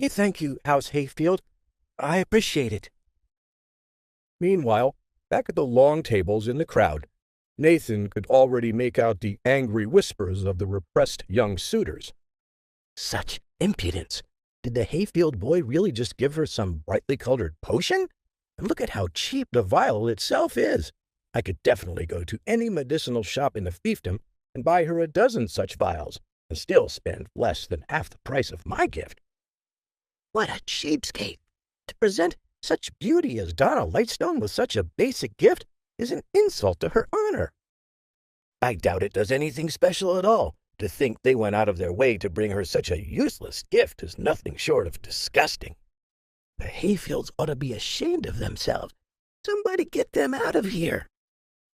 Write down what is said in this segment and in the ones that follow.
Thank you, House Hayfield. I appreciate it. Meanwhile, back at the long tables in the crowd, Nathan could already make out the angry whispers of the repressed young suitors. Such impudence! Did the Hayfield boy really just give her some brightly colored potion? And look at how cheap the vial itself is. I could definitely go to any medicinal shop in the fiefdom and buy her a dozen such vials, and still spend less than half the price of my gift. What a cheapskate! To present such beauty as Donna Lightstone with such a basic gift is an insult to her honor. I doubt it does anything special at all. To think they went out of their way to bring her such a useless gift is nothing short of disgusting. The Hayfields ought to be ashamed of themselves. Somebody get them out of here.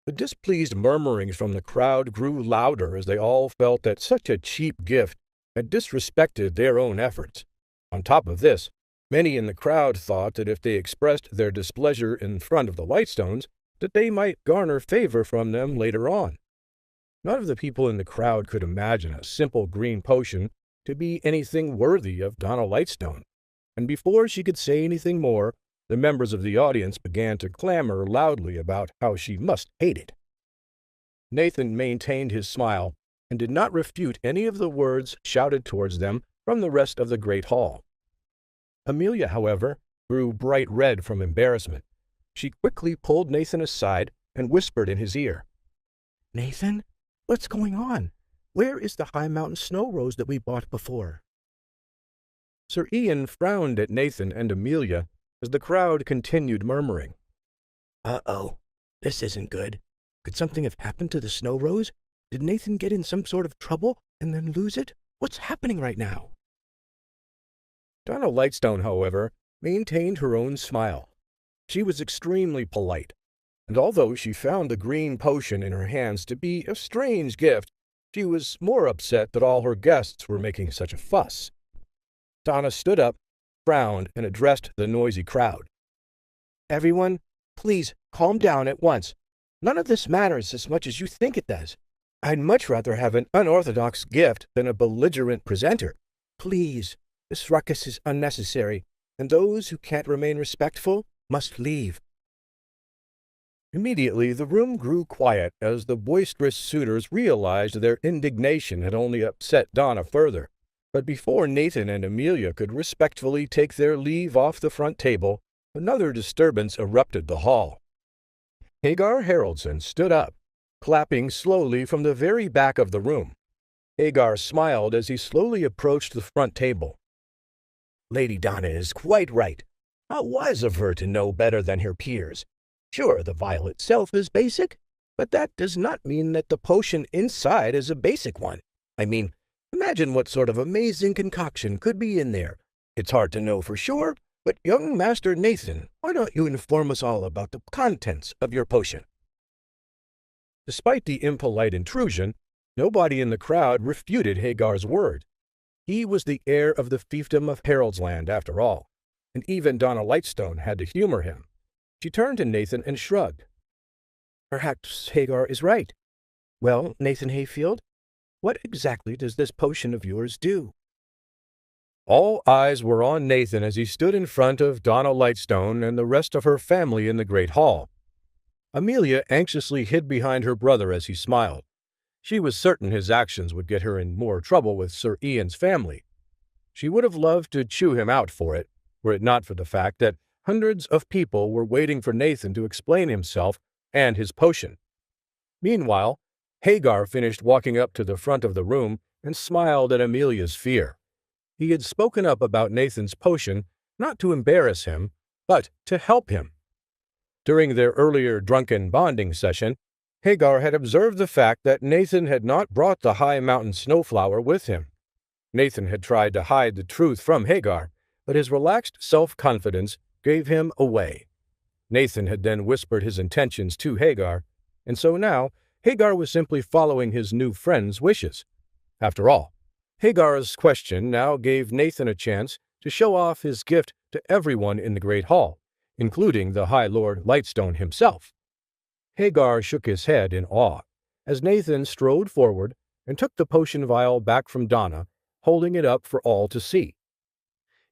The displeased murmurings from the crowd grew louder as they all felt that such a cheap gift had disrespected their own efforts. On top of this, many in the crowd thought that if they expressed their displeasure in front of the Lightstones, that they might garner favor from them later on. None of the people in the crowd could imagine a simple green potion to be anything worthy of Donna Lightstone, and before she could say anything more, the members of the audience began to clamor loudly about how she must hate it. Nathan maintained his smile and did not refute any of the words shouted towards them from the rest of the great hall. Amelia, however, grew bright red from embarrassment. She quickly pulled Nathan aside and whispered in his ear, Nathan, what's going on? Where is the high mountain snow rose that we bought before? Sir Ian frowned at Nathan and Amelia as the crowd continued murmuring. Uh-oh, this isn't good. Could something have happened to the snow rose? Did Nathan get in some sort of trouble and then lose it? What's happening right now? Donna Lightstone, however, maintained her own smile. She was extremely polite, and although she found the green potion in her hands to be a strange gift, she was more upset that all her guests were making such a fuss. Donna stood up, frowned, and addressed the noisy crowd. Everyone, please calm down at once. None of this matters as much as you think it does. I'd much rather have an unorthodox gift than a belligerent presenter. Please, this ruckus is unnecessary, and those who can't remain respectful must leave. Immediately the room grew quiet as the boisterous suitors realized their indignation had only upset Donna further. But before Nathan and Amelia could respectfully take their leave off the front table, another disturbance erupted the hall. Hagar Haroldson stood up, clapping slowly from the very back of the room. Hagar smiled as he slowly approached the front table. Lady Donna is quite right. How wise of her to know better than her peers. Sure, the vial itself is basic, but that does not mean that the potion inside is a basic one. I mean, imagine what sort of amazing concoction could be in there. It's hard to know for sure, but young Master Nathan, why don't you inform us all about the contents of your potion? Despite the impolite intrusion, nobody in the crowd refuted Hagar's word. He was the heir of the fiefdom of Harold's after all, and even Donna Lightstone had to humor him. She turned to Nathan and shrugged. Perhaps Hagar is right. Well, Nathan Hayfield, what exactly does this potion of yours do? All eyes were on Nathan as he stood in front of Donna Lightstone and the rest of her family in the great hall. Amelia anxiously hid behind her brother as he smiled. She was certain his actions would get her in more trouble with Sir Ian's family. She would have loved to chew him out for it, were it not for the fact that hundreds of people were waiting for Nathan to explain himself and his potion. Meanwhile, Hagar finished walking up to the front of the room and smiled at Amelia's fear. He had spoken up about Nathan's potion not to embarrass him, but to help him. During their earlier drunken bonding session, Hagar had observed the fact that Nathan had not brought the high mountain snowflower with him. Nathan had tried to hide the truth from Hagar, but his relaxed self-confidence gave him away. Nathan had then whispered his intentions to Hagar, and so now Hagar was simply following his new friend's wishes. After all, Hagar's question now gave Nathan a chance to show off his gift to everyone in the great hall, including the High Lord Lightstone himself. Hagar shook his head in awe as Nathan strode forward and took the potion vial back from Donna, holding it up for all to see.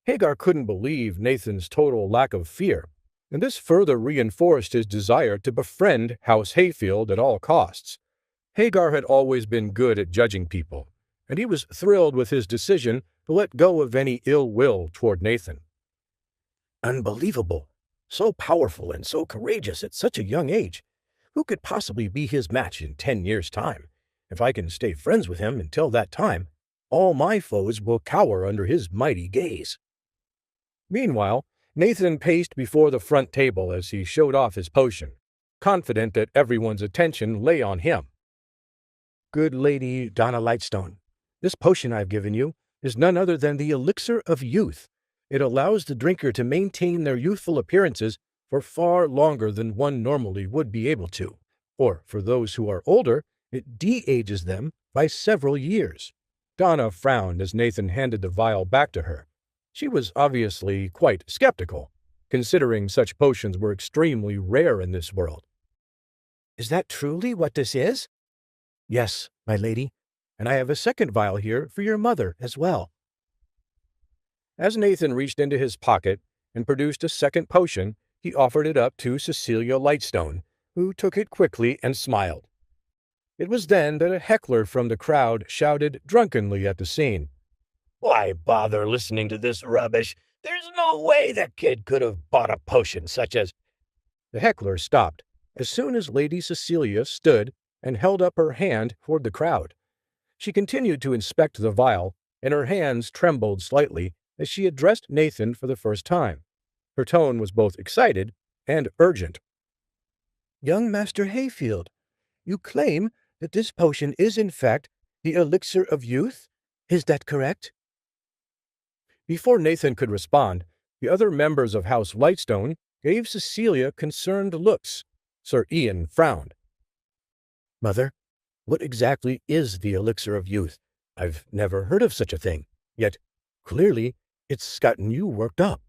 Hagar couldn't believe Nathan's total lack of fear, and this further reinforced his desire to befriend House Hayfield at all costs. Hagar had always been good at judging people, and he was thrilled with his decision to let go of any ill will toward Nathan. Unbelievable. So powerful and so courageous at such a young age. Who could possibly be his match in 10 years' time? If I can stay friends with him until that time, all my foes will cower under his mighty gaze. Meanwhile, Nathan paced before the front table as he showed off his potion, confident that everyone's attention lay on him. Good Lady Donna Lightstone, this potion I've given you is none other than the elixir of youth. It allows the drinker to maintain their youthful appearances for far longer than one normally would be able to, or for those who are older, it de-ages them by several years. Donna frowned as Nathan handed the vial back to her. She was obviously quite skeptical, considering such potions were extremely rare in this world. Is that truly what this is? Yes, my lady, and I have a second vial here for your mother as well. As Nathan reached into his pocket and produced a second potion, he offered it up to Cecilia Lightstone, who took it quickly and smiled. It was then that a heckler from the crowd shouted drunkenly at the scene. Why bother listening to this rubbish? There's no way that kid could have bought a potion such as— The heckler stopped as soon as Lady Cecilia stood and held up her hand toward the crowd. She continued to inspect the vial, and her hands trembled slightly as she addressed Nathan for the first time. Her tone was both excited and urgent. Young Master Hayfield, you claim that this potion is in fact the elixir of youth? Is that correct? Before Nathan could respond, the other members of House Lightstone gave Cecilia concerned looks. Sir Ian frowned. Mother, what exactly is the elixir of youth? I've never heard of such a thing, yet clearly it's gotten you worked up.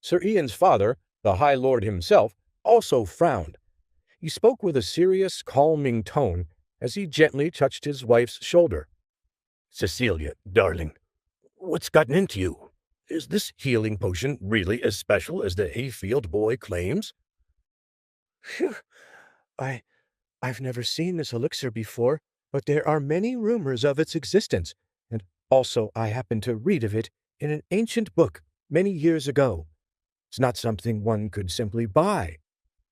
Sir Ian's father, the High Lord himself, also frowned. He spoke with a serious, calming tone as he gently touched his wife's shoulder. Cecilia, darling, what's gotten into you? Is this healing potion really as special as the Hayfield boy claims? Phew. I've never seen this elixir before, but there are many rumors of its existence, and also I happened to read of it in an ancient book many years ago. It's not something one could simply buy.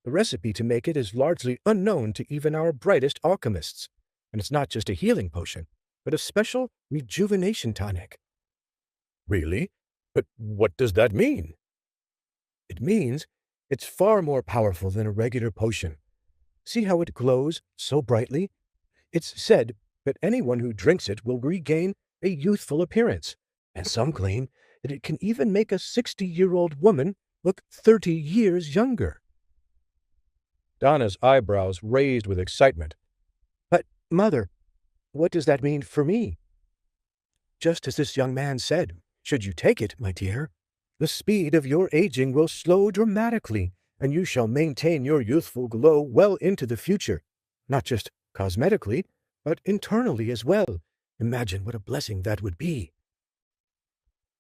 The recipe to make it is largely unknown to even our brightest alchemists, and it's not just a healing potion, but a special rejuvenation tonic. Really? But what does that mean? It means it's far more powerful than a regular potion. See how it glows so brightly? It's said that anyone who drinks it will regain a youthful appearance, and some claim that it can even make a 60-year-old woman look 30 years younger. Donna's eyebrows raised with excitement. But, Mother, what does that mean for me? Just as this young man said, should you take it, my dear, the speed of your aging will slow dramatically, and you shall maintain your youthful glow well into the future, not just cosmetically, but internally as well. Imagine what a blessing that would be.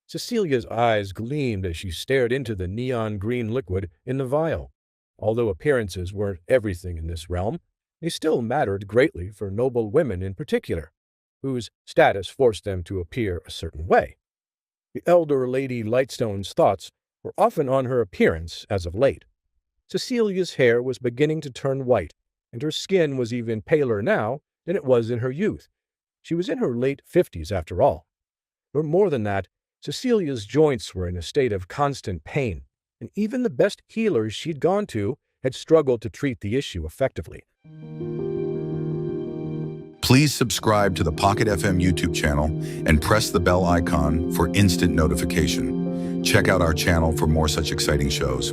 Cecilia's eyes gleamed as she stared into the neon green liquid in the vial. Although appearances weren't everything in this realm, they still mattered greatly for noble women in particular, whose status forced them to appear a certain way. The elder Lady Lightstone's thoughts were often on her appearance as of late. Cecilia's hair was beginning to turn white, and her skin was even paler now than it was in her youth. She was in her late 50s after all. But more than that, Cecilia's joints were in a state of constant pain, and even the best healers she'd gone to had struggled to treat the issue effectively. Please subscribe to the Pocket FM YouTube channel and press the bell icon for instant notification. Check out our channel for more such exciting shows.